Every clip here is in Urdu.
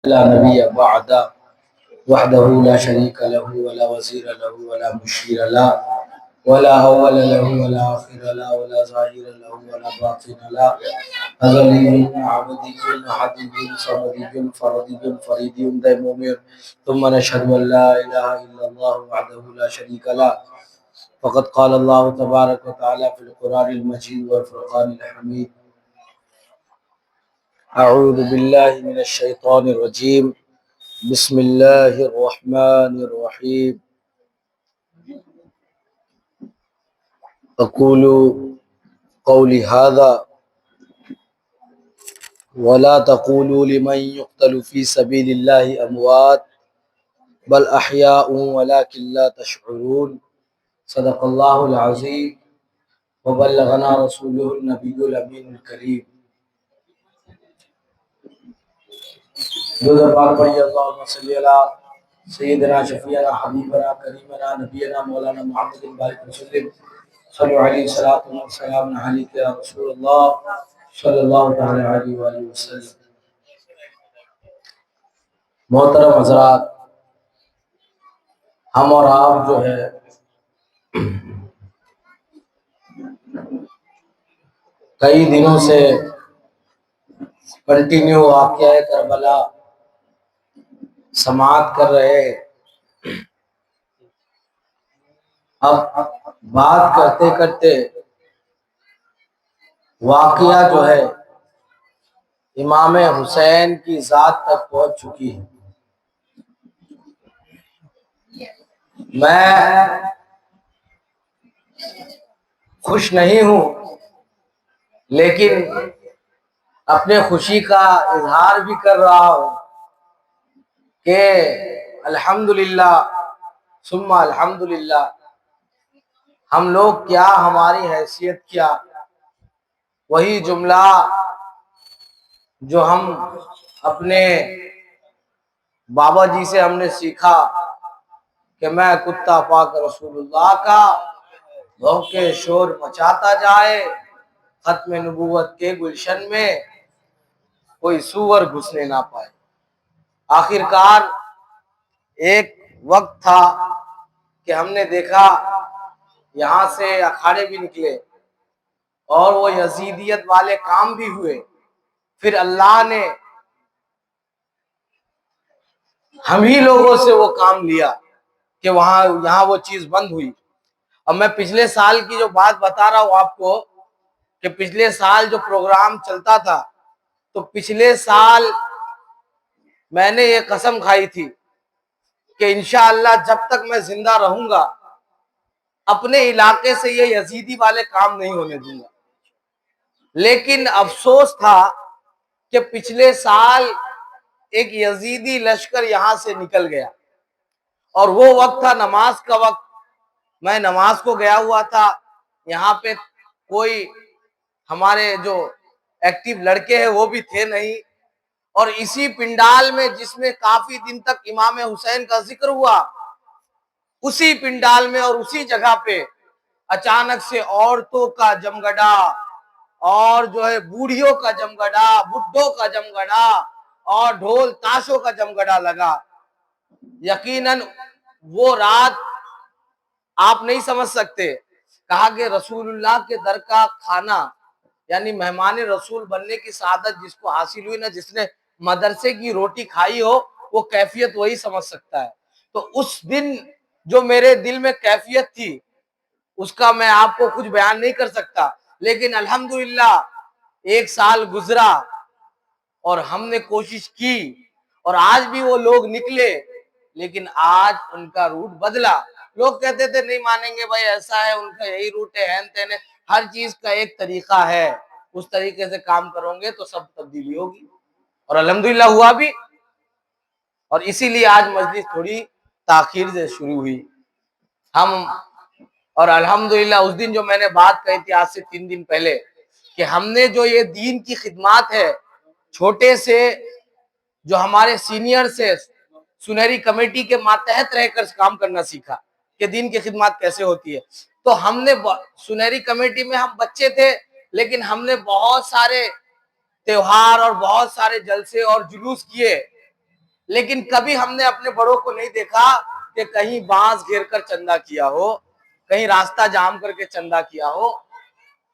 لا نبي بعد وحده لا شريك له ولا وزير له ولا مشير له ولا أول له ولا آخر له ولا ظاهر له ولا باطن له أزلي عبدي أحدي صمدي فردي فريدي ديمومي ثم نشهد أن لا إله إلا الله وحده لا شريك له فقد قال الله تبارك وتعالى في القرآن المجيد والفرقان الحميد أعوذ بالله من الشيطان الرجيم بسم الله الرحمن الرحيم أقول قولي هذا ولا تقولوا لمن يقتل في سبيل الله أموات بل أحياء ولكن لا تشعرون صدق الله العظيم وبلغنا رسوله النبي الأمين الكريم درود پاک پڑھیے اللہم صلی علی سیدنا شفیعنا حبیبنا کریمنا نبینا مولانا محمد بارک وسلم صلی علیہ الصلوۃ والسلام علیک یا رسول اللہ صلی اللہ تعالی علیہ وآلہ وسلم۔ محترم حضرات، ہم اور آپ جو ہے کئی دنوں سے کنٹینیو واقعہ کربلا سماعت کر رہے ہیں۔ اب بات کرتے کرتے واقعہ جو ہے امام حسین کی ذات تک پہنچ چکی ہے۔ میں خوش نہیں ہوں، لیکن اپنے خوشی کا اظہار بھی کر رہا ہوں کہ الحمدللہ ثم الحمدللہ، ہم لوگ کیا، ہماری حیثیت کیا، وہی جملہ جو ہم اپنے بابا جی سے ہم نے سیکھا کہ میں کتا پاک رسول اللہ کا بھونکے شور مچاتا جائے، ختم نبوت کے گلشن میں کوئی سور گھسنے نہ پائے۔ آخر کار ایک وقت تھا کہ ہم نے دیکھا یہاں سے اکھاڑے بھی نکلے اور وہ یزیدیت والے کام بھی ہوئے، پھر اللہ نے ہم ہی لوگوں سے وہ کام لیا کہ یہاں وہ چیز بند ہوئی۔ اب میں پچھلے سال کی جو بات بتا رہا ہوں آپ کو کہ پچھلے سال جو پروگرام چلتا تھا، تو پچھلے سال میں نے یہ قسم کھائی تھی کہ انشاءاللہ جب تک میں زندہ رہوں گا اپنے علاقے سے یہ یزیدی والے کام نہیں ہونے دوں گا۔ لیکن افسوس تھا کہ پچھلے سال ایک یزیدی لشکر یہاں سے نکل گیا، اور وہ وقت تھا نماز کا وقت۔ میں نماز کو گیا ہوا تھا، یہاں پہ کوئی ہمارے جو ایکٹیو لڑکے ہیں وہ بھی تھے نہیں، اور اسی پنڈال میں جس میں کافی دن تک امام حسین کا ذکر ہوا، اسی پنڈال میں اور اسی جگہ پہ اچانک سے عورتوں کا جمگڑا اور جو ہے بوڑھیوں کا جمگڑا، بڈھوں کا جمگڑا اور ڈھول تاشوں کا جمگڑا لگا۔ یقیناً وہ رات آپ نہیں سمجھ سکتے۔ کہا کہ رسول اللہ کے در کا کھانا، یعنی مہمان رسول بننے کی سعادت جس کو حاصل ہوئی نا، جس نے مدرسے کی روٹی کھائی ہو، وہ کیفیت وہی سمجھ سکتا ہے۔ تو اس دن جو میرے دل میں کیفیت تھی اس کا میں آپ کو کچھ بیان نہیں کر سکتا، لیکن الحمدللہ ایک سال گزرا اور ہم نے کوشش کی، اور آج بھی وہ لوگ نکلے، لیکن آج ان کا روٹ بدلا۔ لوگ کہتے تھے نہیں مانیں گے بھائی، ایسا ہے، ان کا یہی روٹ ہے، ہین تین ہے۔ ہر چیز کا ایک طریقہ ہے، اس طریقے سے کام کرو گے تو سب تبدیلی ہوگی، اور الحمدللہ ہوا بھی۔ اور اسی لیے آج مجلس تھوڑی تاخیر سے شروع ہوئی اور الحمدللہ اس دن جو میں نے بات کہی تھی آج سے 3 دن پہلے کہ ہم نے جو یہ دین کی خدمات ہے، چھوٹے سے جو ہمارے سینئر سے سنہری کمیٹی کے ماتحت رہ کر کام کرنا سیکھا کہ دین کی خدمات کیسے ہوتی ہے۔ تو ہم نے سنہری کمیٹی میں ہم بچے تھے، لیکن ہم نے بہت سارے تہوار اور بہت سارے جلسے اور جلوس کیے، لیکن کبھی ہم نے اپنے بڑوں کو نہیں دیکھا کہ کہیں بانس گھیر کر چندہ کیا ہو، کہیں راستہ جام کر کے چندہ کیا ہو۔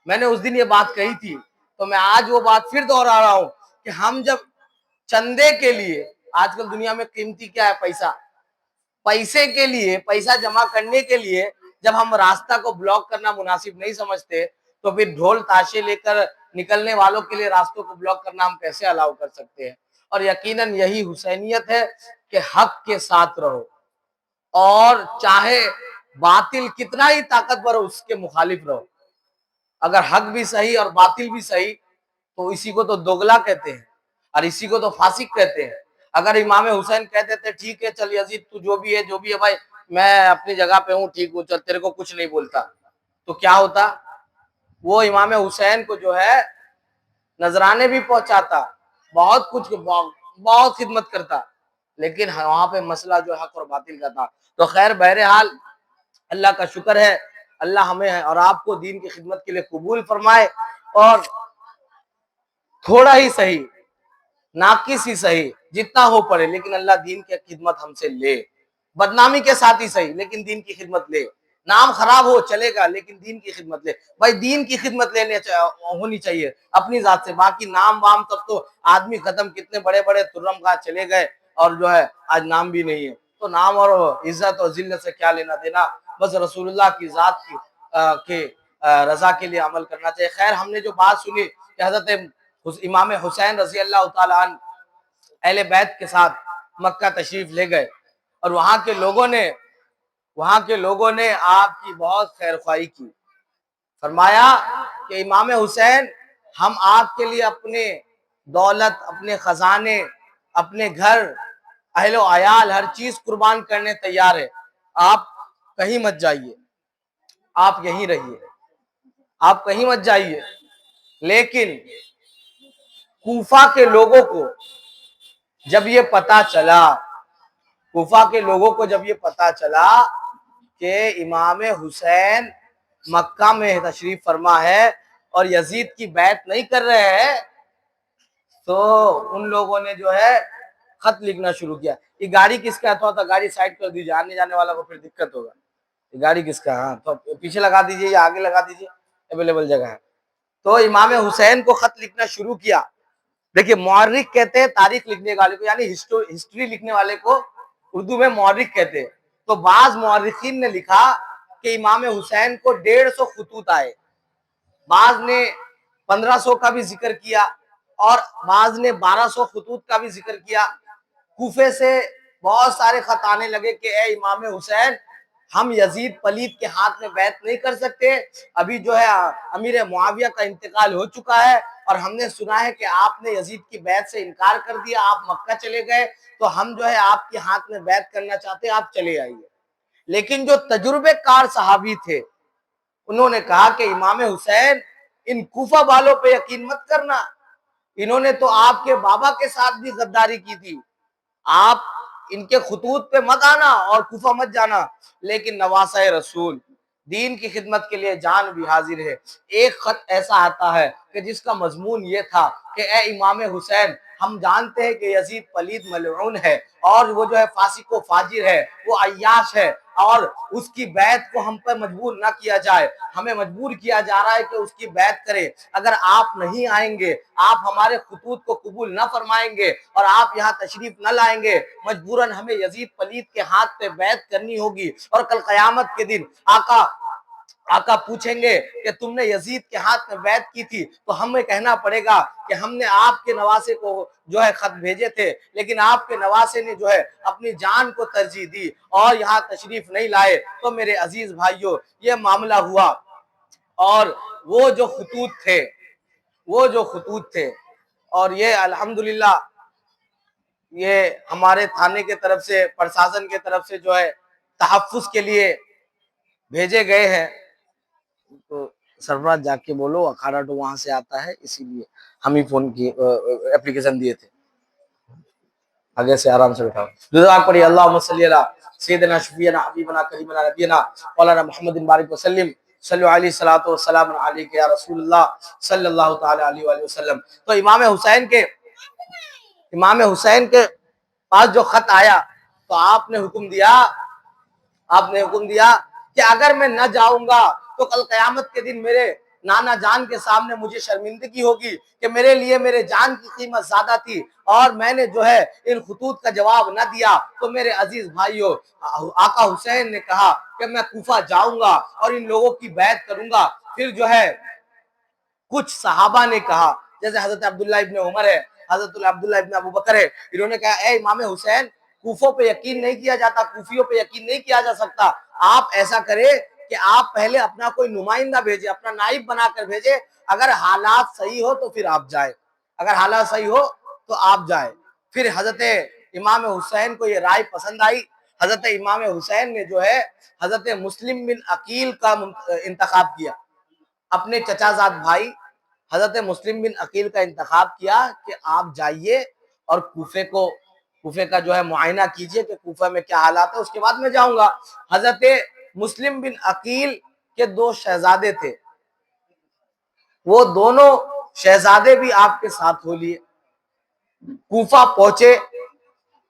میں نے اس دن یہ بات کہی تھی، تو میں آج وہ بات پھر دوہرا رہا ہوں کہ ہم جب چندے کے لیے، آج کل دنیا میں قیمتی کیا ہے؟ پیسہ۔ پیسے کے لیے، پیسہ جمع کرنے کے لیے جب ہم راستہ کو بلاک کرنا مناسب نہیں سمجھتے تو پھر ڈھول تاشے لے کر نکلنے والوں کے لیے راستوں کو بلاک کرنا ہم کیسے الاؤ کر سکتے ہیں؟ اور یقیناً یہی حسینیت ہے کہ حق کے ساتھ رہو، اور چاہے باطل کتنا ہی طاقتور ہو اس کے مخالف رہو۔ اگر حق بھی صحیح اور باطل بھی صحیح تو اسی کو تو دوگلا کہتے ہیں اور اسی کو تو فاسق کہتے ہیں۔ اگر امام حسین کہتے تھے ٹھیک ہے چل یزید تو جو بھی ہے بھائی، میں اپنی جگہ پہ ہوں، ٹھیک ہوں، چل تیرے کو کچھ نہیں بولتا، تو کیا ہوتا؟ وہ امام حسین کو جو ہے نذرانے بھی پہنچاتا، بہت کچھ، بہت خدمت کرتا، لیکن وہاں پہ مسئلہ جو حق اور باطل کا تھا۔ تو خیر بہرحال اللہ کا شکر ہے، اللہ ہمیں اور آپ کو دین کی خدمت کے لیے قبول فرمائے، اور تھوڑا ہی صحیح، ناقص ہی صحیح، جتنا ہو پڑے، لیکن اللہ دین کی خدمت ہم سے لے، بدنامی کے ساتھ ہی صحیح لیکن دین کی خدمت لے، نام خراب ہو چلے گا لیکن دین کی خدمت لے۔ بھائی دین کی خدمت ہونی چاہیے اپنی ذات سے، باقی نام وام تب تو آدمی ختم، کتنے بڑے بڑے ترم خواہ چلے گئے اور جو ہے آج نام بھی نہیں ہے، تو نام اور عزت اور ذلت سے کیا لینا دینا، بس رسول اللہ کی ذات کی رضا کے لیے عمل کرنا چاہیے۔ خیر ہم نے جو بات سنی کہ حضرت امام حسین رضی اللہ تعالیٰ عنہ اہل بیت کے ساتھ مکہ تشریف لے گئے، اور وہاں کے لوگوں نے آپ کی بہت خیر خواہی کی، فرمایا کہ امام حسین ہم آپ کے لیے اپنے دولت، اپنے خزانے، اپنے گھر، اہل و عیال، ہر چیز قربان کرنے تیار ہے، آپ کہیں مت جائیے، آپ یہیں رہیے، آپ کہیں مت جائیے۔ لیکن کوفہ کے لوگوں کو جب یہ پتا چلا کہ امام حسین مکہ میں تشریف فرما ہے اور یزید کی بیعت نہیں کر رہے ہیں، تو ان لوگوں نے جو ہے خط لکھنا شروع کیا۔ یہ گاڑی کس کا تھا؟ گاڑی سائڈ کر دیجیے، آنے جانے والا کو پھر دقت ہوگا۔ یہ گاڑی کس کا؟ ہاں تو پیچھے لگا دیجیے یا آگے لگا دیجیے، اویلیبل جگہ ہے۔ تو امام حسین کو خط لکھنا شروع کیا۔ دیکھیے مورخ کہتے ہیں تاریخ لکھنے والے کو، یعنی ہسٹری لکھنے والے کو اردو میں مورخ کہتے ہیں۔ تو بعض مورخین نے لکھا کہ امام حسین کو 150 خطوط آئے، بعض نے 1500 کا بھی ذکر کیا اور بعض نے 1200 خطوط کا بھی ذکر کیا۔ کوفے سے بہت سارے خط آنے لگے کہ اے امام حسین، ہم یزید پلید کے ہاتھ میں بیعت نہیں کر سکتے، ابھی جو ہے امیر معاویہ کا انتقال ہو چکا ہے اور ہم نے سنا ہے کہ آپ نے یزید کی بیعت سے انکار کر دیا، آپ مکہ چلے گئے، تو ہم جو ہے آپ کے ہاتھ میں بیعت کرنا چاہتے ہیں، آپ چلے آئیے۔ لیکن جو تجربے کار صحابی تھے انہوں نے کہا کہ امام حسین ان کوفہ والوں پہ یقین مت کرنا، انہوں نے تو آپ کے بابا کے ساتھ بھی غداری کی تھی، آپ ان کے خطوط پہ مت آنا اور کوفہ مت جانا۔ لیکن نواسہ رسول دین کی خدمت کے لیے جان بھی حاضر ہے۔ ایک خط ایسا آتا ہے کہ جس کا مضمون یہ تھا کہ اے امام حسین، ہم جانتے ہیں کہ یزید پلید ملعون ہے اور وہ جو ہے فاسق و فاجر ہے، وہ عیاش ہے، اور اس کی بیعت کو ہم پر مجبور نہ کیا جائے، ہمیں مجبور کیا جا رہا ہے کہ اس کی بیعت کرے۔ اگر آپ نہیں آئیں گے، آپ ہمارے خطوط کو قبول نہ فرمائیں گے اور آپ یہاں تشریف نہ لائیں گے، مجبوراً ہمیں یزید پلید کے ہاتھ پہ بیعت کرنی ہوگی، اور کل قیامت کے دن آقا پوچھیں گے کہ تم نے یزید کے ہاتھ میں بیعت کی تھی، تو ہمیں کہنا پڑے گا کہ ہم نے آپ کے نواسے کو جو ہے خط بھیجے تھے، لیکن آپ کے نواسے نے جو ہے اپنی جان کو ترجیح دی اور یہاں تشریف نہیں لائے۔ تو میرے عزیز بھائیوں یہ معاملہ ہوا، اور وہ جو خطوط تھے اور یہ الحمدللہ یہ ہمارے تھانے کے طرف سے، پرشاسن کے طرف سے جو ہے تحفظ کے لیے بھیجے گئے ہیں۔ تو سرفراز جا کے بولو اکھاڑا تو وہاں سے آتا ہے، اسی لیے ہم ہی فون کی اپلیکیشن دیے تھے، آگے سے آرام سے اٹھاؤ، دعا پڑھی، اللہم صلی علی سیدنا شفیعنا حبیبنا کریمنا نبینا مولانا محمد بارک وسلم، صلی علیہ الصلوۃ والسلام علیک یا رسول اللہ صلی اللہ تعالی علیہ وآلہ وسلم۔ تو امام حسین کے پاس جو خط آیا تو آپ نے حکم دیا کہ اگر میں نہ جاؤں گا تو کل قیامت کے دن میرے نانا جان کے سامنے مجھے شرمندگی ہوگی کہ میرے لیے میرے جان کی قیمت زیادہ تھی اور میں نے جو ہے ان خطوط کا جواب نہ دیا. تو میرے عزیز بھائیوں، آقا حسین نے کہا کہ میں کوفہ جاؤں گا اور ان لوگوں کی بیعت کروں گا. پھر جو ہے کچھ صحابہ نے کہا، جیسے حضرت عبداللہ ابن عمر ہے، حضرت عبداللہ ابن ابو بکر ہے، انہوں نے کہا اے امام حسین، کوفوں پہ یقین نہیں کیا جاتا، کوفیوں پہ یقین نہیں کیا جا سکتا. آپ ایسا کرے کہ آپ پہلے اپنا کوئی نمائندہ بھیجے، اپنا نائب بنا کر بھیجے، اگر حالات صحیح ہو تو پھر آپ جائیں، اگر حالات صحیح ہو تو آپ جائیں. پھر حضرت امام حسین کو یہ رائے پسند آئی. حضرت امام حسین نے جو ہے حضرت مسلم بن عقیل کا انتخاب کیا، اپنے چچا زاد بھائی حضرت مسلم بن عقیل کا انتخاب کیا کہ آپ جائیے اور کوفے کا جو ہے معائنہ کیجئے کہ کوفہ میں کیا حالات ہے، اس کے بعد میں جاؤں گا. حضرت مسلم بن عقیل کے 2 شہزادے تھے، وہ دونوں شہزادے بھی آپ کے ساتھ ہو لیے. کوفہ پہنچے،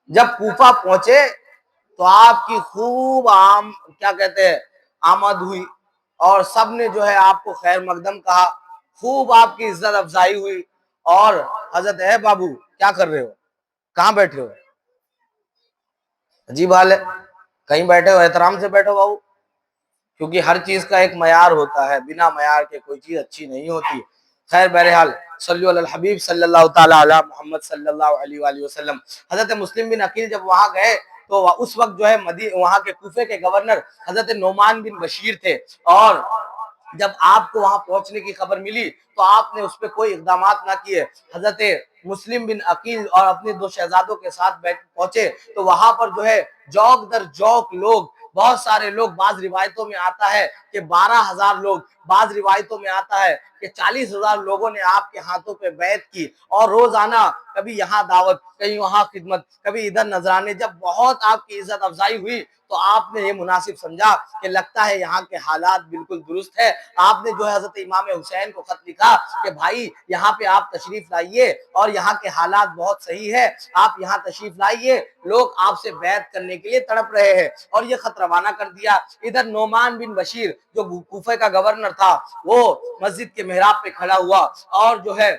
جب کوفہ پہنچے تو آپ کی خوب آمد ہوئی اور سب نے جو ہے آپ کو خیر مقدم کہا، خوب آپ کی عزت افزائی ہوئی. اور حضرت اے بابو کیا کر رہے ہو، کہاں بیٹھے ہو، عجیب حال ہے، کہیں بیٹھے ہو، احترام سے بیٹھو بابو، کیونکہ ہر چیز کا ایک معیار ہوتا ہے، بنا معیار کے کوئی چیز اچھی نہیں ہوتی. خیر بہرحال صلی علی الحبیب صلی اللہ تعالی علی محمد صلی اللہ علیہ وآلہ وسلم. حضرت مسلم بن عقیل جب وہاں گئے تو اس وقت جو ہے وہاں کے کوفے کے گورنر حضرت نعمان بن بشیر تھے، اور جب آپ کو وہاں پہنچنے کی خبر ملی تو آپ نے اس پہ کوئی اقدامات نہ کیے. حضرت مسلم بن عقیل اور اپنے 2 شہزادوں کے ساتھ پہنچے تو وہاں پر جو ہے جوک در جوک لوگ، بہت سارے لوگ، بعض روایتوں میں آتا ہے کہ 12,000 لوگ، بعض روایتوں میں آتا ہے کہ 40,000 لوگوں نے آپ کے ہاتھوں پہ بیعت کی. اور روزانہ کبھی یہاں دعوت، کہیں وہاں خدمت، کبھی ادھر نذرانے. جب بہت آپ کی عزت افزائی ہوئی تو آپ نے یہ مناسب سمجھا کہ لگتا ہے یہاں کے حالات بالکل درست ہے. آپ نے جو ہے حضرت امام حسین کو خط لکھا کہ بھائی یہاں پہ آپ تشریف لائیے اور یہاں کے حالات بہت صحیح ہے، آپ یہاں تشریف لائیے، لوگ آپ سے بیعت کرنے کے لیے تڑپ رہے ہیں. اور یہ خط روانہ کر دیا. ادھر نعمان بن بشیر جو کوفے کا گورنر تھا وہ مسجد کے محراب پہ کھڑا ہوا اور جو ہے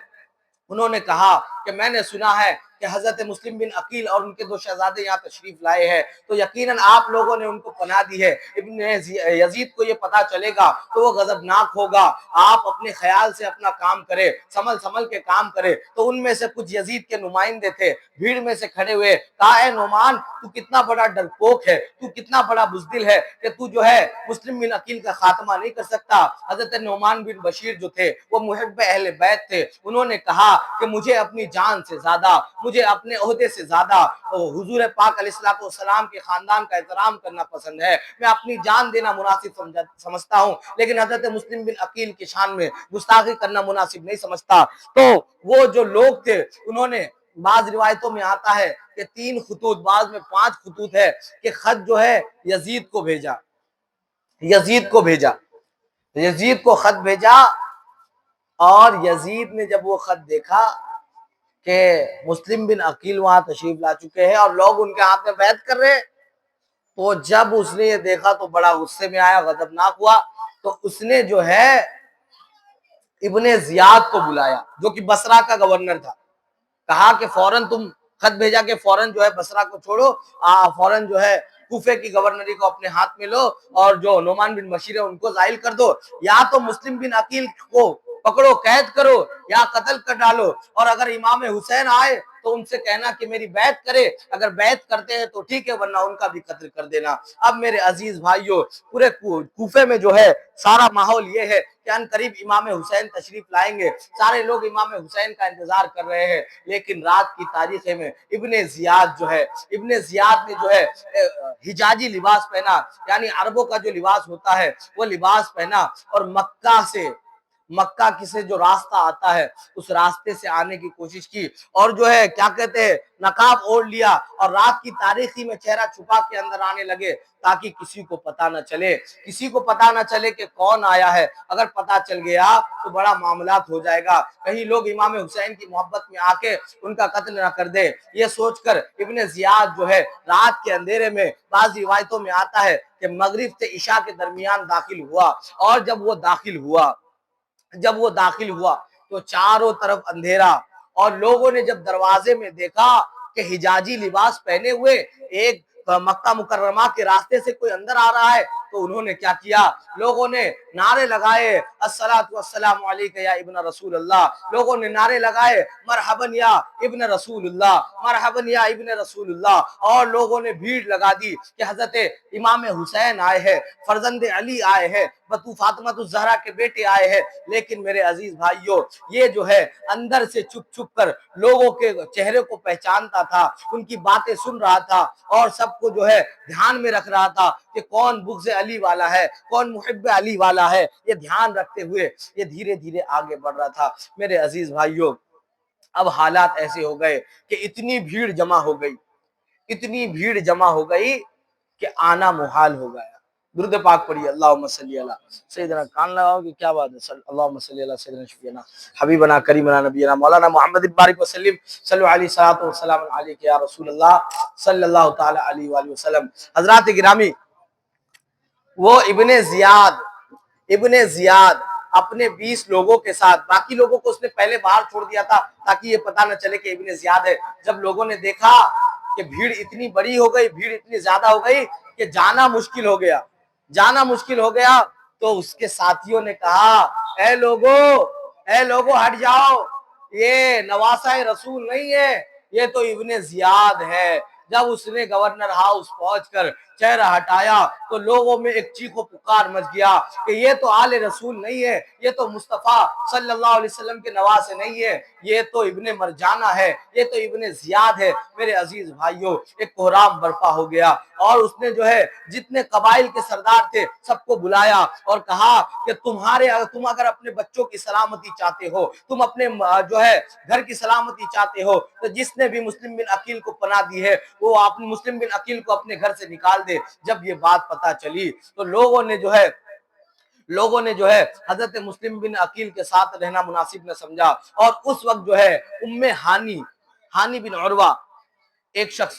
انہوں نے کہا کہ میں نے سنا ہے کہ حضرت مسلم بن عقیل اور ان کے 2 شہزادے یہاں تشریف لائے ہیں، تو یقیناً آپ لوگوں نے ان کو پناہ دی ہے. ابن یزید کو یہ پتا چلے گا تو وہ غضبناک ہوگا. آپ اپنے خیال سے اپنا کام کرے، سنبھل کے کام کرے. تو ان میں سے کچھ یزید کے نمائندے تھے، بھیڑ میں سے کھڑے ہوئے، کہا اے نعمان، تو کتنا بڑا ڈرپوک ہے، تو کتنا بڑا بزدل ہے کہ تو جو ہے مسلم بن عقیل کا خاتمہ نہیں کر سکتا. حضرت نعمان بن بشیر جو تھے وہ محب اہل بیت تھے، انہوں نے کہا کہ مجھے اپنی جان سے زیادہ، مجھے اپنے عہدے سے زیادہ حضور پاک علیہ السلام کے خاندان کا احترام کرنا پسند ہے. میں اپنی جان دینا مناسب سمجھتا ہوں، لیکن حضرت مسلم بن عقیل کی شان میں گستاخی کرنا مناسب نہیں سمجھتا. تو وہ جو لوگ تھے انہوں نے، بعض روایتوں میں آتا ہے کہ 3 خطوط، بعض میں 5 خطوط ہے کہ خط جو ہے یزید کو بھیجا. یزید کو خط بھیجا اور یزید نے جب وہ خط دیکھا کہ مسلم بن عقیل وہاں تشریف لا چکے ہیں اور لوگ ان کے ہاتھ میں بیعت کر رہے، تو جب اس نے یہ دیکھا تو بڑا غصے میں آیا، غضبناک ہوا. تو اس نے جو ہے ابن زیاد کو بلایا جو کہ بصرہ کا گورنر تھا، کہا کہ فوراً تم خط بھیجا کہ فوراً جو ہے بصرہ کو چھوڑو، فوراً جو ہے کوفے کی گورنری کو اپنے ہاتھ میں لو اور جو نعمان بن بشیر ہے ان کو زائل کر دو، یا تو مسلم بن عقیل کو پکڑو، قید کرو، یا قتل کر ڈالو. اور اگر امام حسین آئے تو ان سے کہنا کہ میری بیعت کرے، اگر بیعت کرتے ہیں تو ٹھیک ہے، ورنہ ان کا بھی قتل کر دینا. اب میرے عزیز بھائیوں، پورے کوفے میں جو ہے سارا ماحول یہ ہے کہ ان قریب امام حسین تشریف لائیں گے، سارے لوگ امام حسین کا انتظار کر رہے ہیں. لیکن رات کی تاریخ میں ابن زیاد نے جو ہے حجازی لباس پہنا، یعنی عربوں کا جو لباس ہوتا ہے وہ لباس پہنا، اور مکہ سے مکہ کی سے جو راستہ آتا ہے اس راستے سے آنے کی کوشش کی، اور جو ہے کیا کہتے ہیں نقاب اوڑھ لیا اور رات کی تاریکی میں چہرہ چھپا کے اندر آنے لگے تاکہ کسی کو پتہ نہ چلے، کسی کو پتہ نہ چلے کہ کون آیا ہے۔ اگر پتہ چل گیا تو بڑا معاملات ہو جائے گا، کہیں لوگ امام حسین کی محبت میں آ کے ان کا قتل نہ کر دے۔ یہ سوچ کر ابن زیاد جو ہے رات کے اندھیرے میں، بعض روایتوں میں آتا ہے کہ مغرب سے عشاء کے درمیان داخل ہوا، اور جب وہ داخل ہوا تو چاروں طرف اندھیرا، اور لوگوں نے جب دروازے میں دیکھا کہ حجاجی لباس پہنے ہوئے ایک مکہ مکرمہ کے راستے سے کوئی اندر آ رہا ہے، تو انہوں نے کیا کیا، لوگوں نے نعرے لگائے الصلاۃ والسلام علیک یا ابن رسول اللہ، لوگوں نے نعرے لگائے مرحبا یا ابن رسول اللہ، مرحبا یا ابن رسول اللہ، اور لوگوں نے بھیڑ لگا دی کہ حضرت امام حسین آئے ہیں، فرزند علی آئے ہیں، بطو فاطمہ الزہرا کے بیٹے آئے ہیں۔ لیکن میرے عزیز بھائیوں، یہ جو ہے اندر سے چھپ چھپ کر لوگوں کے چہرے کو پہچانتا تھا، ان کی باتیں سن رہا تھا، اور سب کو جو ہے دھیان میں رکھ رہا تھا کہ کون بغض علی والا ہے، کون محب علی والا ہے۔ یہ دھیان رکھتے ہوئے یہ دھیرے دھیرے آگے بڑھ رہا تھا۔ میرے عزیز بھائیوں، اب حالات ایسے ہو گئے کہ اتنی بھیڑ جمع ہو گئی کہ آنا محال ہو گیا۔ درود پاک پڑھیے، اللہم صلی علی سیدنا، کان لگاؤ کہ کیا بات ہے، اللہم صلی علی سیدنا شفیعنا حبیبنا کریمنا نبینا مولانا محمد بارک وسلم، صلو علیہ صلاۃ والسلام علیک یا رسول اللہ صلی اللہ تعالی علیہ وآلہ وسلم۔ حضرات گرامی، وہ ابن زیاد اپنے 20 لوگوں کے ساتھ، باقی لوگوں کو اس نے پہلے باہر چھوڑ دیا تھا تاکہ یہ پتہ نہ چلے کہ ابن زیاد ہے۔ جب لوگوں نے دیکھا کہ بھیڑ اتنی بڑی ہو گئی، بھیڑ اتنی زیادہ ہو گئی کہ جانا مشکل ہو گیا، تو اس کے ساتھیوں نے کہا اے لوگو ہٹ جاؤ، یہ نواسہ رسول نہیں ہے، یہ تو ابن زیاد ہے۔ جب اس نے گورنر ہاؤس پہنچ کر چہرہ ہٹایا تو لوگوں میں ایک چیخ و پکار مچ گیا کہ یہ تو آل رسول نہیں ہے، یہ تو مصطفیٰ صلی اللہ علیہ وسلم کے نواسے نہیں ہے، یہ تو ابن مرجانہ ہے، یہ تو ابن زیاد ہے۔ میرے عزیز بھائیوں، ایک کوہرام برپا ہو گیا، اور اس نے جو ہے جتنے قبائل کے سردار تھے سب کو بلایا اور کہا کہ تم اگر اپنے بچوں کی سلامتی چاہتے ہو، تم اپنے جو ہے گھر کی سلامتی چاہتے ہو، تو جس نے بھی مسلم بن عقیل کو پناہ دی ہے وہ اپنے مسلم بن عقیل کو اپنے گھر سے نکال دے۔ جب یہ بات پتہ چلی تو لوگوں نے جو ہے حضرت مسلم بن عقیل کے ساتھ رہنا مناسب نہ سمجھا، اور اس وقت جو ہے ہانی بن عروہ، ایک شخص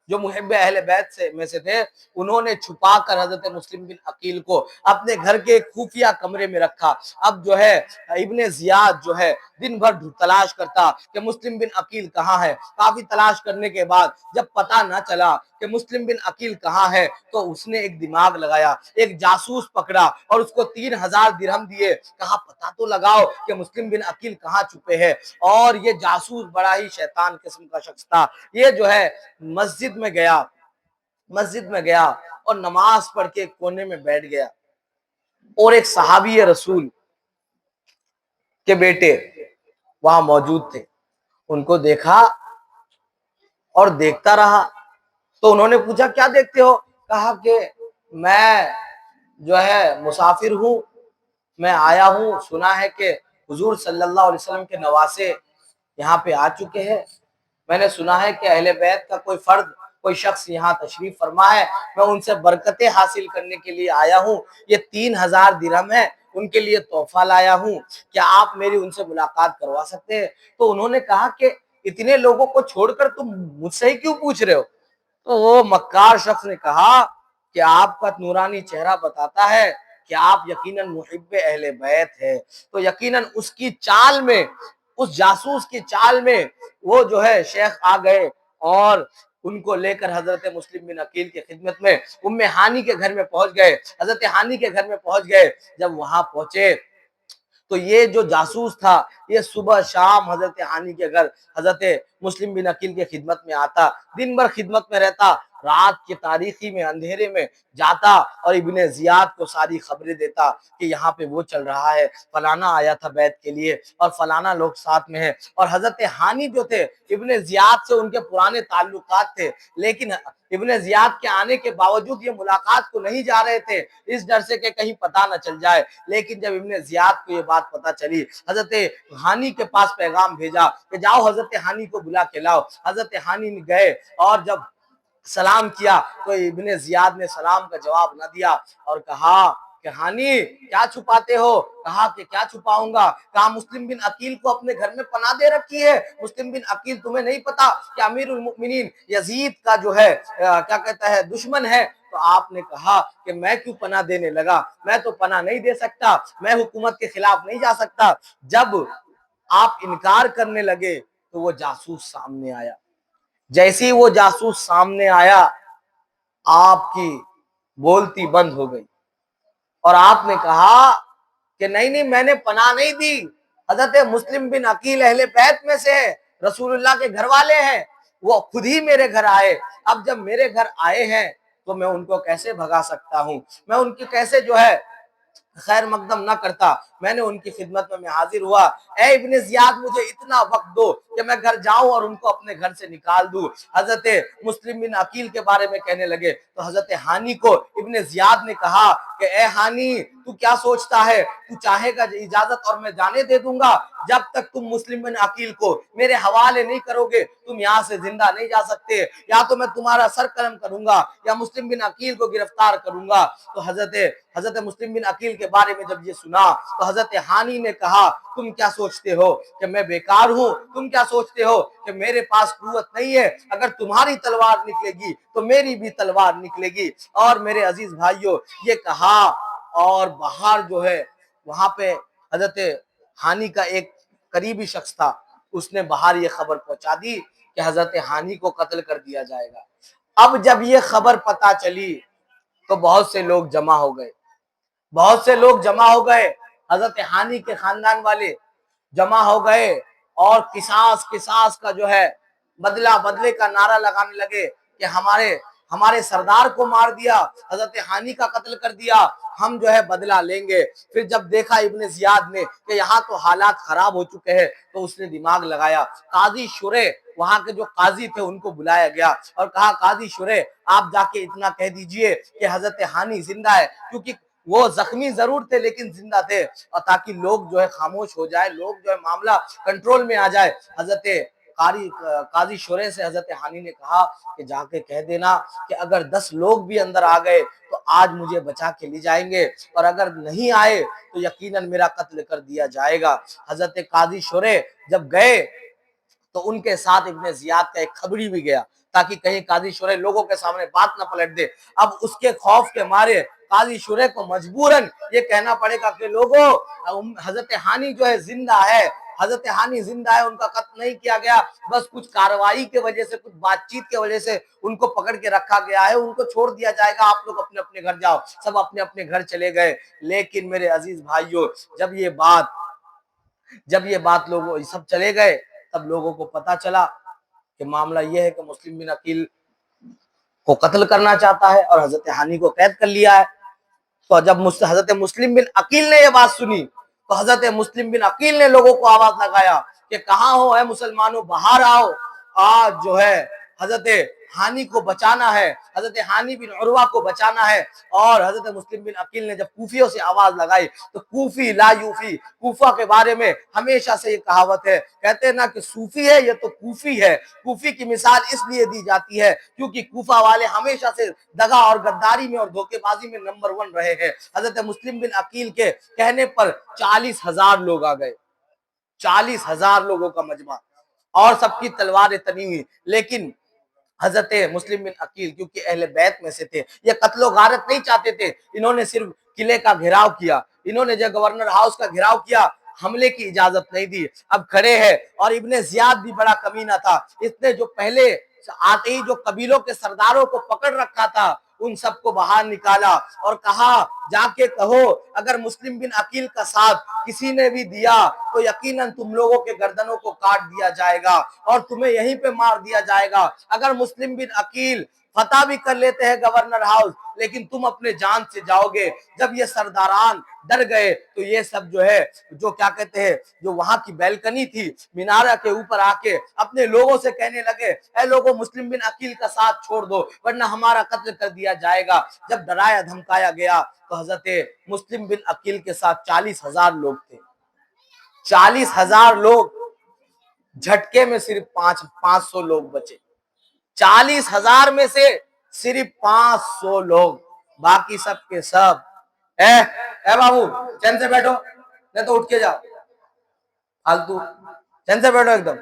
جو محب اہل بیت میں سے تھے، انہوں نے چھپا کر حضرت مسلم بن عقیل کو اپنے گھر کے خفیہ کمرے میں رکھا۔ اب جو ہے ابن زیاد جو ہے دن بھر تلاش کرتا کہ مسلم بن عقیل کہاں ہے۔ کافی تلاش کرنے کے بعد جب پتہ نہ چلا کہ مسلم بن عقیل کہاں ہے تو اس نے ایک دماغ لگایا، ایک جاسوس پکڑا اور اس کو 3000 درہم دیے، کہا پتہ تو لگاؤ کہ مسلم بن عقیل کہاں چھپے ہیں۔ اور یہ جاسوس بڑا ہی شیطان قسم کا شخص تھا، یہ جو ہے مسجد میں گیا اور نماز پڑھ کے ایک کونے میں بیٹھ گیا، اور ایک صحابی رسول کے بیٹے وہاں موجود تھے، ان کو دیکھا اور دیکھتا رہا۔ تو انہوں نے پوچھا کیا دیکھتے ہو؟ کہا کہ میں جو ہے مسافر ہوں، میں آیا ہوں، سنا ہے کہ حضور صلی اللہ علیہ وسلم کے نواسے یہاں پہ آ چکے ہیں، میں نے سنا ہے کہ اہل بیت کا کوئی شخص یہاں تشریف فرما ہے، میں ان سے برکتیں حاصل کرنے کے لیے آیا ہوں، یہ 3000 درہم ہے، ان کے لیے تحفہ لایا ہوں، کیا آپ میری ان سے ملاقات کروا سکتے ہیں؟ تو انہوں نے کہا کہ اتنے لوگوں کو چھوڑ کر تم مجھ سے ہی کیوں پوچھ رہے ہو؟ تو وہ مکار شخص نے کہا کہ آپ کا نورانی چہرہ بتاتا ہے کہ آپ یقیناً محب اہل بیت ہے۔ تو یقیناً اس کی چال میں، اس جاسوس کی چال میں وہ جو ہے شیخ آ گئے اور ان کو لے کر حضرت مسلم بن عقیل کی خدمت میں ہانی کے گھر میں پہنچ گئے۔ حضرت ہانی کے گھر میں پہنچ گئے، جب وہاں پہنچے تو یہ جو جاسوس تھا یہ صبح شام حضرت ہانی کے گھر حضرت مسلم بن عقیل کے خدمت میں آتا، دن بھر خدمت میں رہتا، رات کے تاریخی میں اندھیرے میں جاتا اور ابن زیاد کو ساری خبریں دیتا کہ یہاں پہ وہ چل رہا ہے، فلانا آیا تھا بیعت کے لیے اور فلانا لوگ ساتھ میں ہیں۔ اور حضرت ہانی جو تھے ابن زیاد سے ان کے پرانے تعلقات تھے، لیکن ابن زیاد کے آنے کے باوجود یہ ملاقات کو نہیں جا رہے تھے، اس ڈر سے کہ کہیں پتہ نہ چل جائے۔ لیکن جب ابن زیاد کو یہ بات پتہ چلی، حضرت ہانی کے پاس پیغام بھیجا کہ جاؤ حضرت ہانی کو بلا کے لاؤ۔ حضرت ہانی نے گئے اور جب سلام کیا تو ابن زیاد نے سلام کا جواب نہ دیا اور کہا کہ ہانی کیا چھپاتے ہو؟ کہا کہ کیا چھپاؤں گا؟ کہا مسلم بن عقیل کو اپنے گھر میں پناہ دے رکھی ہے۔ مسلم بن عقیل تمہیں نہیں پتا کہ امیر المؤمنین یزید کا جو ہے کیا کہتا ہے دشمن ہے؟ تو آپ نے کہا کہ میں کیوں پناہ دینے لگا، میں تو پناہ نہیں دے سکتا، میں حکومت کے خلاف نہیں جا سکتا۔ جب آپ انکار کرنے لگے تو وہ جاسوس سامنے آیا۔ جیسے ہی وہ جاسوس سامنے آیا آپ کی بولتی بند ہو گئی اور آپ نے کہا کہ نہیں میں نے پناہ نہیں دی، حضرت مسلم بن عقیل اہل بیت میں سے ہے، رسول اللہ کے گھر والے ہیں، وہ خود ہی میرے گھر آئے۔ اب جب میرے گھر آئے ہیں تو میں ان کو کیسے بھگا سکتا ہوں، میں ان کی کیسے جو ہے خیر مقدم نہ کرتا۔ میں نے ان کی خدمت میں حاضر ہوا، اے ابن زیاد مجھے اتنا وقت دو کہ میں گھر جاؤں اور ان کو اپنے گھر سے نکال دوں۔ حضرت مسلم بن عقیل کے بارے میں کہنے لگے تو حضرت ہانی کو ابن زیاد نے کہا کہ اے ہانی تو کیا سوچتا ہے، تو چاہے گا اجازت اور میں جانے دے دوں گا، جب تک تم مسلم بن عقیل کو میرے حوالے نہیں کرو گے تم یہاں سے زندہ نہیں جا سکتے، یا تو میں تمہارا سر قلم کروں گا یا مسلم بن عقیل کو گرفتار کروں گا۔ تو حضرت مسلم بن عقیل کے بارے میں جب یہ سنا تو حضرت ہانی نے کہا تم کیا سوچتے ہو کہ میں بیکار ہوں، تم کیا سوچتے ہو کہ میرے پاس قوت نہیں ہے، اگر تمہاری تلوار نکلے گی تو میری بھی تلوار نکلے گی۔ اور میرے عزیز بھائیوں یہ کہا اور باہر جو ہے وہاں پہ حضرت ہانی کا ایک قریبی شخص تھا، اس نے باہر یہ خبر پہنچا دی کہ حضرت ہانی کو قتل کر دیا جائے گا۔ اب جب یہ خبر پتہ چلی تو بہت سے لوگ جمع ہو گئے، بہت سے لوگ جمع ہو گئے، حضرت ہانی کے خاندان والے جمع ہو گئے اور قصاص کا جو ہے بدلے کا نعرہ لگانے لگے کہ ہمارے سردار کو مار دیا، حضرت ہانی کا قتل کر دیا، ہم جو ہے بدلہ لیں گے۔ پھر جب دیکھا ابن زیاد نے کہ یہاں تو حالات خراب ہو چکے ہیں تو اس نے دماغ لگایا، قاضی شرح وہاں کے جو قاضی تھے ان کو بلایا گیا اور کہا قاضی شرح آپ جا کے اتنا کہہ دیجئے کہ حضرت ہانی زندہ ہے، کیونکہ وہ زخمی ضرور تھے لیکن زندہ تھے، اور تاکہ لوگ جو ہے خاموش ہو جائے، لوگ جو ہے معاملہ کنٹرول میں آ جائے۔ حضرت قاضی شورے سے حضرت ہانی نے کہا کہ جا کے کہہ دینا کہ اگر 10 لوگ بھی اندر آ گئے تو آج مجھے بچا کے لے جائیں گے، اور اگر نہیں آئے تو یقیناً میرا قتل کر دیا جائے گا۔ حضرت قاضی شورے جب گئے تو ان کے ساتھ ابن زیاد کا ایک خبری بھی گیا تاکہ کہیں قاضی شورے لوگوں کے سامنے بات نہ پلٹ دے۔ اب اس کے خوف کے مارے قاضی شورے کو مجبوراً یہ کہنا پڑے گا کہ لوگوں حضرت ہانی جو ہے زندہ ہے، حضرت ہانی زندہ ہے، ان کا قتل نہیں کیا گیا، بس کچھ کارروائی کی وجہ سے، کچھ بات چیت کی وجہ سے ان کو پکڑ کے رکھا گیا ہے، ان کو چھوڑ دیا جائے گا، آپ لوگ اپنے اپنے گھر جاؤ۔ سب اپنے اپنے گھر چلے گئے۔ لیکن میرے عزیز بھائیوں جب یہ بات لوگوں سب چلے گئے تب لوگوں کو پتا چلا کہ معاملہ یہ ہے کہ مسلم بن عقیل کو قتل کرنا چاہتا ہے اور حضرت ہانی کو قید کر لیا ہے۔ تو جب حضرت مسلم بن عقیل نے یہ بات سنی تو حضرت مسلم بن عقیل نے لوگوں کو آواز لگایا کہ کہاں ہو اے مسلمانوں، باہر آؤ، آج جو ہے حضرت ہانی کو بچانا ہے، حضرت ہانی بن عروہ کو بچانا ہے۔ اور حضرت مسلم بن عقیل نے جب کوفیوں سے آواز لگائی تو کوفی لا یوفی، کوفہ کے بارے میں ہمیشہ سے یہ کہاوت ہے، کہتے ہیں نا کہ صوفی ہے یہ تو کوفی ہے۔ کوفی کی مثال اس لیے دی جاتی ہے کیونکہ کوفہ والے ہمیشہ سے دغا اور غداری میں اور دھوکے بازی میں نمبر 1 رہے ہیں۔ حضرت مسلم بن عقیل کے کہنے پر 40,000 لوگ آ گئے، 40,000 لوگوں کا مجمع، اور سب کی تلواریں تنی ہوئی، لیکن حضرت مسلم بن عقیل کیونکہ اہل بیت میں سے تھے، یہ قتل و غارت نہیں چاہتے تھے، انہوں نے صرف قلعے کا گھیراؤ کیا، انہوں نے جو گورنر ہاؤس کا گھیراؤ کیا، حملے کی اجازت نہیں دی۔ اب کھڑے ہیں، اور ابن زیاد بھی بڑا کمینہ تھا، اس نے جو پہلے آتے ہی جو قبیلوں کے سرداروں کو پکڑ رکھا تھا ان سب کو باہر نکالا اور کہا جا کے کہو اگر مسلم بن عقیل کا ساتھ کسی نے بھی دیا تو یقیناً تم لوگوں کے گردنوں کو کاٹ دیا جائے گا اور تمہیں یہیں پہ مار دیا جائے گا۔ اگر مسلم بن عقیل فتح بھی کر لیتے ہیں گورنر ہاؤس، لیکن تم اپنے جان سے جاؤ گے۔ جب یہ سرداران ڈر گئے تو یہ سب جو ہے، جو کیا کہتے ہیں، جو وہاں کی بیلکنی تھی مینارہ کے اوپر آ کے اپنے لوگوں سے کہنے لگے، اے لوگوں مسلم بن عقیل کا ساتھ چھوڑ دو ورنہ ہمارا قتل کر دیا جائے گا۔ جب ڈرایا دھمکایا گیا تو حضرت مسلم بن عقیل کے ساتھ 40,000 لوگ تھے، 40,000 لوگ، جھٹکے میں صرف 500 لوگ بچے، 40,000 میں سے صرف 500 لوگ، باقی سب کے سب اے بابو چین سے بیٹھو نہیں تو اٹھ کے جاؤ، فالتو چین سے بیٹھو۔ ایک دم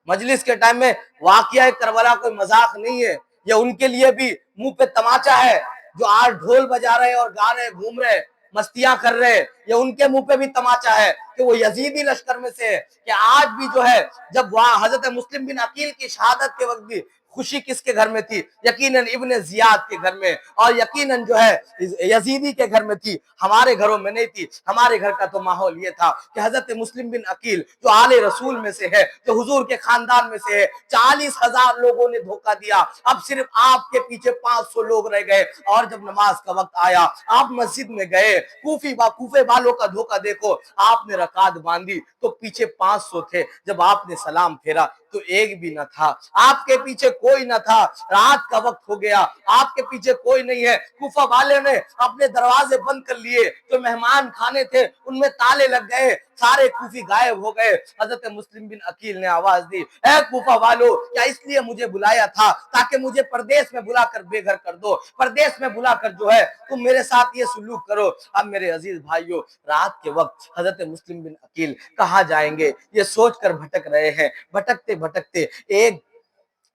مجلس کے ٹائم میں واقعہ کربلا کوئی مذاق نہیں ہے، یہ ان کے لیے بھی منہ پہ تماچا ہے جو آج ڈھول بجا رہے اور گا رہے گھوم رہے مستیاں کر رہے، یہ ان کے منہ پہ بھی تماچا ہے کہ وہ یزیدی لشکر میں سے ہے، کہ آج بھی جو ہے جب وہاں حضرت مسلم بن عقیل کی شہادت کے وقت بھی خوشی کس کے گھر میں تھی؟ یقیناً ابن زیاد کے گھر میں، اور یقیناً جو ہے یزیدی کے گھر میں تھی، ہمارے گھروں میں نہیں تھی۔ ہمارے گھر کا تو ماحول یہ تھا کہ حضرت مسلم بن عقیل جو آل رسول میں سے ہے، جو حضور کے خاندان میں سے ہے، 40,000 لوگوں نے دھوکہ دیا، اب صرف آپ کے پیچھے 500 لوگ رہ گئے۔ اور جب نماز کا وقت آیا آپ مسجد میں گئے، کوفے والوں کا دھوکہ دیکھو، آپ نے رکعت باندھی تو پیچھے 500 تھے، جب آپ نے سلام پھیرا تو ایک بھی نہ تھا، آپ کے پیچھے کوئی نہ تھا، رات کا وقت ہو گیا آپ کے پیچھے کوئی نہیں ہے۔ کوفہ والے نے اپنے دروازے بند کر لیے، جو مہمان کھانے تھے ان میں تالے لگ گئے، سارے کوفی غائب ہو گئے۔ حضرت مسلم بن عقیل نے آواز دی، اے کوفہ والو، کیا اس لیے مجھے بلایا تھا تاکہ مجھے پردیس میں بلا کر بے گھر کر دو، پردیس میں بلا کر جو ہے تم میرے ساتھ یہ سلوک کرو؟ اب میرے عزیز بھائیوں، رات کے وقت حضرت مسلم بن عقیل کہاں جائیں گے یہ سوچ کر بھٹک رہے ہیں۔ بھٹکتے بھٹکتے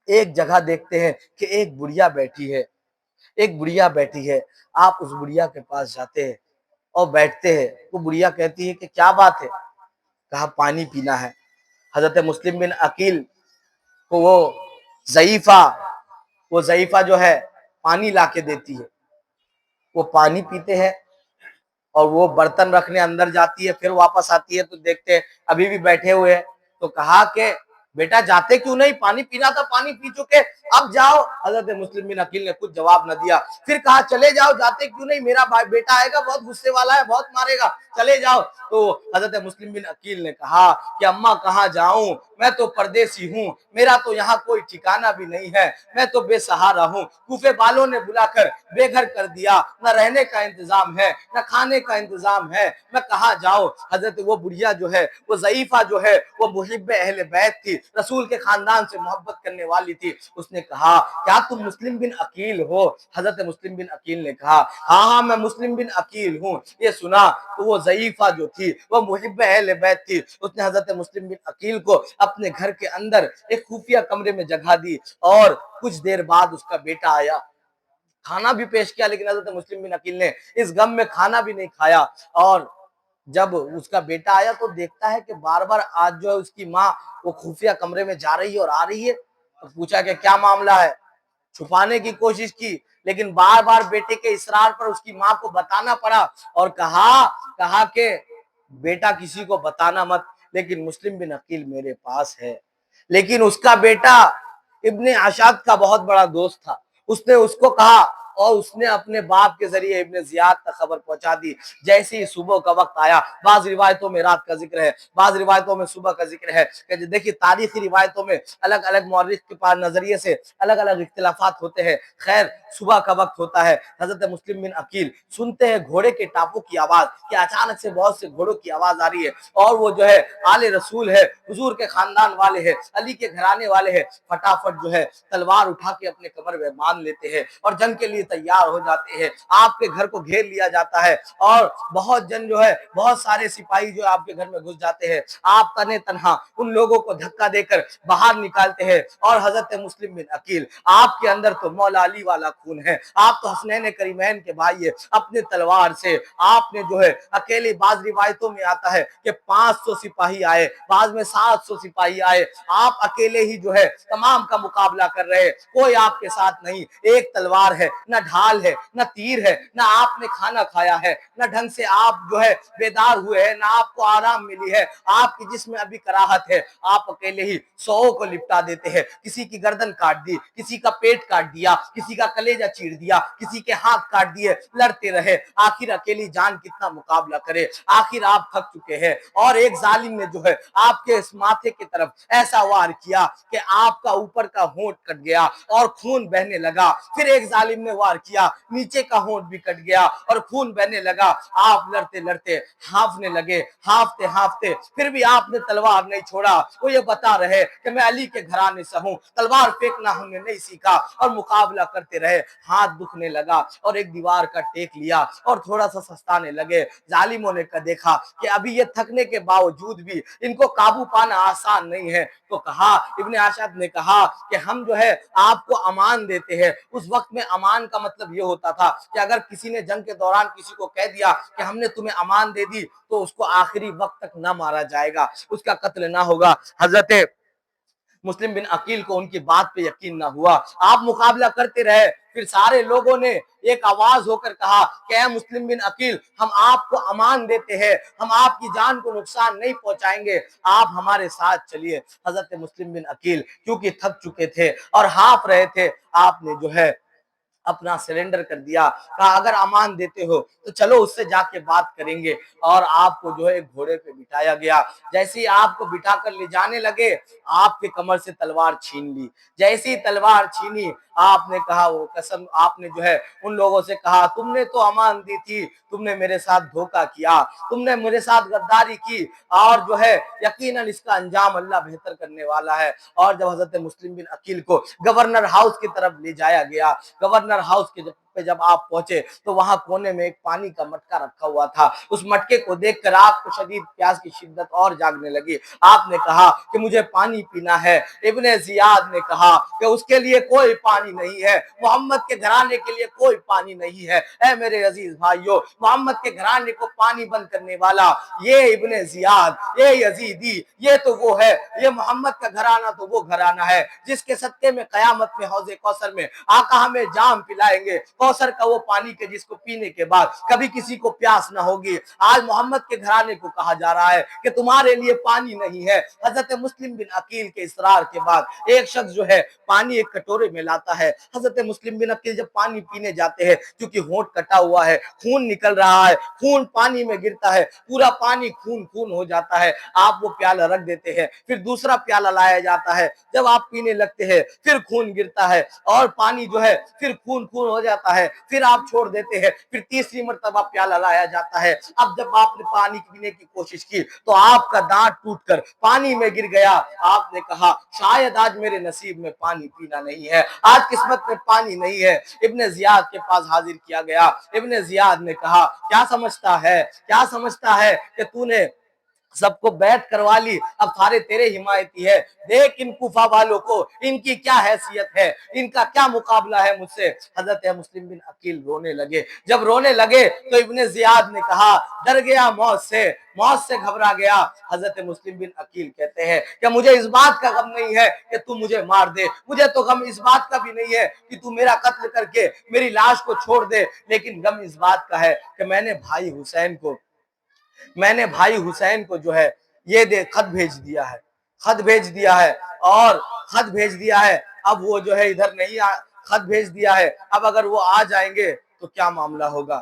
ایک جگہ دیکھتے ہیں کہ ایک بڑھیا بیٹھی ہے، ایک بڑھیا بیٹھی ہے۔ آپ اس بڑھیا کے پاس جاتے ہیں اور بیٹھتے ہیں۔ وہ بڑھیا کہتی ہے کہ کیا بات ہے؟ کہا پانی پینا ہے۔ حضرت مسلم بن عقیل کو وہ ضعیفہ جو ہے پانی لا کے دیتی ہے، وہ پانی پیتے ہیں اور وہ برتن رکھنے اندر جاتی ہے، پھر واپس آتی ہے تو دیکھتے ہیں ابھی بھی بیٹھے ہوئے ہیں۔ تو کہا کہ بیٹا جاتے کیوں نہیں؟ پانی پینا تھا، پانی پی چکے، اب جاؤ۔ حضرت مسلم بن عقیل نے کچھ جواب نہ دیا، پھر کہا چلے جاؤ، جاتے کیوں نہیں؟ میرا بیٹا آئے گا، بہت غصے والا ہے، بہت مارے گا، چلے جاؤ۔ تو حضرت مسلم بن عقیل نے کہا کہ اماں کہاں جاؤں، میں تو پردیسی ہوں، میرا تو یہاں کوئی ٹھکانہ بھی نہیں ہے، میں تو بے سہارا ہوں، کوفے والوں نے بلا کر بے گھر کر دیا، نہ رہنے کا انتظام ہے نہ کھانے کا انتظام ہے، میں کہاں جاؤں؟ حضرت وہ بڑھیا جو ہے، وہ ضعیفہ جو ہے، وہ محب اہل بیت تھی، رسول کے خاندان سے محبت کرنے والی تھی۔ اس نے کہا کیا تم مسلم بن عقیل ہو؟ حضرت مسلم بن عقیل نے کہا ہاں میں مسلم بن عقیل ہوں۔ یہ سنا تو وہ ضعیفہ جو تھی، وہ محب اہل بیت تھی، اس نے حضرت مسلم بن عقیل کو اپنے گھر کے اندر ایک خفیہ کمرے میں جگہ دی، اور کچھ دیر بعد اس کا بیٹا آیا، کھانا بھی پیش کیا، لیکن حضرت مسلم بن عقیل نے اس غم میں کھانا بھی نہیں کھایا۔ اور جب اس کا بیٹا آیا تو دیکھتا ہے کہ بار بار آج جو ہے اس کی ماں وہ خفیہ کمرے میں جا رہی ہے اور آ رہی ہے۔ تو پوچھا کہ کیا معاملہ ہے؟ چھپانے کی کوشش کی، لیکن بار بار بیٹے کے اصرار پر اس کی ماں کو بتانا پڑا، اور کہا کہ بیٹا کسی کو بتانا مت، لیکن مسلم بن عقیل میرے پاس ہے۔ لیکن اس کا بیٹا ابن اشعث کا بہت بڑا دوست تھا، اس نے اس کو کہا، اور اس نے اپنے باپ کے ذریعے ابن زیاد تک خبر پہنچا دی۔ جیسے ہی صبح کا وقت آیا، بعض روایتوں میں رات کا ذکر ہے، بعض روایتوں میں صبح کا ذکر ہے، کہ دیکھیے تاریخی روایتوں میں الگ الگ مورخ کے پاس نظریے سے الگ الگ اختلافات ہوتے ہیں۔ خیر صبح کا وقت ہوتا ہے، حضرت مسلم بن عقیل سنتے ہیں گھوڑے کے ٹاپوں کی آواز، کہ اچانک سے بہت سے گھوڑوں کی آواز آ رہی ہے، اور وہ جو ہے آل رسول ہے، حضور کے خاندان والے ہیں، علی کے گھرانے والے ہیں۔ فٹافٹ جو ہے تلوار اٹھا کے اپنے کمر میں باندھ لیتے ہیں اور جنگ کے لیے تیار ہو جاتے ہیں۔ آپ کے گھر کو گھیر لیا جاتا ہے اور بہت جن جو ہے، بہت سارے سپاہی جو آپ کے گھر میں گھس جاتے ہیں۔ آپ تنے تنہا ان لوگوں کو دھکا دے کر باہر نکالتے ہیں، اور حضرت مسلم بن عقیل، آپ کے اندر تو مولا علی والا خون ہے، آپ تو حسنین کریمین کے بھائی ہیں، اپنے تلوار سے آپ نے جو ہے اکیلے، بعض روایتوں میں آتا ہے کہ 500 سپاہی آئے، بعض میں 700 سپاہی آئے، آپ اکیلے ہی جو ہے تمام کا مقابلہ کر رہے، کوئی آپ کے ساتھ نہیں، ایک تلوار ہے، نہ نہ ڈھال ہے نہ تیر ہے، نہ آپ نے کھانا کھایا ہے، نہ ڈھنگ سے آپ جو ہے بیدار ہوئے ہیں، نہ آپ کو آرام ملی ہے، آپ کی جسم میں ابھی کراہت ہے، آپ اکیلے ہی 100 کو لپٹا دیتے ہیں، کسی کی گردن کاٹ دی، کسی کا پیٹ کاٹ دیا، کسی کا کلیجہ چیر دیا، کسی کے ہاتھ کاٹ دیے، لڑتے رہے، آخر اکیلی جان کتنا مقابلہ کرے، آخر آپ تھک چکے ہیں، اور ایک ظالم نے جو ہے آپ کے اس ماتھے کی طرف ایسا وار کیا کہ آپ کا اوپر کا ہونٹ کٹ گیا اور خون بہنے لگا، پھر ایک ظالم نے وار کیا، نیچے کا ہونٹ بھی کٹ گیا اور خون بہنے لگا، آپ لڑتے لڑتے ہانفنے لگے، ہانفتے ہانفتے پھر بھی آپ نے تلوار نہیں چھوڑا، وہ یہ بتا رہے کہ میں علی کے گھرانے سے ہوں، تلوار پھینکنا ہم نے نہیں سیکھا، اور مقابلہ کرتے رہے، ہاتھ دکھنے لگا اور ایک دیوار کا ٹیک لیا اور تھوڑا سا سستانے لگے، ظالموں نے دیکھا کہ ابھی یہ تھکنے کے باوجود بھی ان کو قابو پانا آسان نہیں ہے، تو کہا، ابن اشعث نے کہا کہ ہم جو ہے آپ کو امان دیتے ہیں، اس وقت میں امان کا مطلب یہ ہوتا تھا کہ اگر کسی نے جنگ کے دوران کسی کو کہہ دیا کہ ہم نے تمہیں امان دے دی تو اس کو آخری وقت تک نہ مارا جائے گا، اس کا قتل نہ ہوگا۔ حضرت مسلم بن عقیل کو ان کی بات پہ یقین نہ ہوا، آپ مقابلہ کرتے رہے، پھر سارے لوگوں نے ایک آواز ہو کر کہا کہ اے مسلم بن عقیل، ہم آپ کو امان دیتے ہیں، ہم آپ کی جان کو نقصان نہیں پہنچائیں گے، آپ ہمارے ساتھ چلیے۔ حضرت مسلم بن عقیل کیونکہ تھک چکے تھے اور ہانف رہے تھے، آپ نے جو ہے اپنا سرنڈر کر دیا، کہا اگر امان دیتے ہو تو چلو اس سے جا کے بات کریں گے، اور آپ کو جو ہے گھوڑے پہ بٹھایا گیا، جیسے ہی آپ کو بٹھا کر لے جانے لگے، آپ کے کمر سے تلوار چھین لی، جیسے ہی تلوار چھینی، آپ نے کہا وہ قسم، آپ نے جو ہے ان لوگوں سے کہا تم نے تو امان دی تھی، تم نے میرے ساتھ دھوکہ کیا، تم نے میرے ساتھ غداری کی، اور جو ہے یقیناً اس کا انجام اللہ بہتر کرنے والا ہے۔ اور جب حضرت مسلم بن عقیل کو گورنر ہاؤس کی طرف لے جایا گیا، گورنر ہاؤس کے جب آپ پہنچے تو وہاں کونے میں ایک پانی کا مٹکا رکھا ہوا تھا، اس مٹکے کو دیکھ کر آپ کو شدید پیاس کی شدت اور جاگنے لگی، آپ نے کہا کہ مجھے پانی پینا ہے، ابن زیاد نے کہا کہ اس کے لیے کوئی پانی نہیں ہے، محمد کے گھرانے کے لیے کوئی پانی نہیں ہے، اے میرے عزیز بھائیو، محمد کے گھرانے کو پانی بند کرنے والا یہ ابن زیاد، یہ یزیدی، یہ تو وہ ہے، یہ محمد کا گھرانہ تو وہ گھرانہ ہے جس کے صدقے میں قیامت میں حوض کوثر میں آقا ہمیں جام پلائیں گے، کوثر کا وہ پانی کے جس کو پینے کے بعد کبھی کسی کو پیاس نہ ہوگی۔ آج محمد کے گھرانے کو کہا جا رہا ہے کہ تمہارے لیے پانی نہیں ہے۔ حضرت مسلم بن عقیل کے اصرار کے بعد ایک شخص جو ہے پانی ایک کٹورے میں لاتا ہے، حضرت مسلم بن عقیل جب پانی پینے جاتے ہیں، کیونکہ ہونٹ کٹا ہوا ہے، خون نکل رہا ہے، خون پانی میں گرتا ہے، پورا پانی خون خون ہو جاتا ہے، آپ وہ پیالہ رکھ دیتے ہیں، پھر دوسرا پیالہ لایا جاتا ہے، جب آپ پینے لگتے ہیں پھر خون گرتا ہے اور پانی جو ہے پھر خون خون ہو جاتا ہے، پھر آپ چھوڑ دیتے ہیں، پھر تیسری مرتبہ پیالہ لایا جاتا ہے، اب جب آپ نے پانی پینے کی کوشش کی تو آپ کا دانت ٹوٹ کر پانی میں گر گیا، آپ نے کہا شاید آج میرے نصیب میں پانی پینا نہیں ہے، آج قسمت میں پانی نہیں ہے۔ ابن زیاد کے پاس حاضر کیا گیا، ابن زیاد نے کہا کیا سمجھتا ہے کہ تو نے سب کو بیعت کروا لی، اب سارے تیرے حمایتی ہے، دیکھ ان کوفہ والوں کو، ان کی کیا حیثیت ہے، ان کا کیا مقابلہ ہے مجھ سے۔ حضرت مسلم بن عقیل رونے لگے، جب رونے لگے تو ابن زیاد نے کہا ڈر گیا موت سے گھبرا گیا۔ حضرت مسلم بن عقیل کہتے ہیں کہ مجھے اس بات کا غم نہیں ہے کہ تو مجھے مار دے، مجھے تو غم اس بات کا بھی نہیں ہے کہ تو میرا قتل کر کے میری لاش کو چھوڑ دے، لیکن غم اس بات کا ہے کہ میں نے بھائی حسین کو جو ہے یہ خط بھیج دیا ہے، اب وہ جو ہے ادھر نہیں خط بھیج دیا ہے، اب اگر وہ آ جائیں گے تو کیا معاملہ ہوگا۔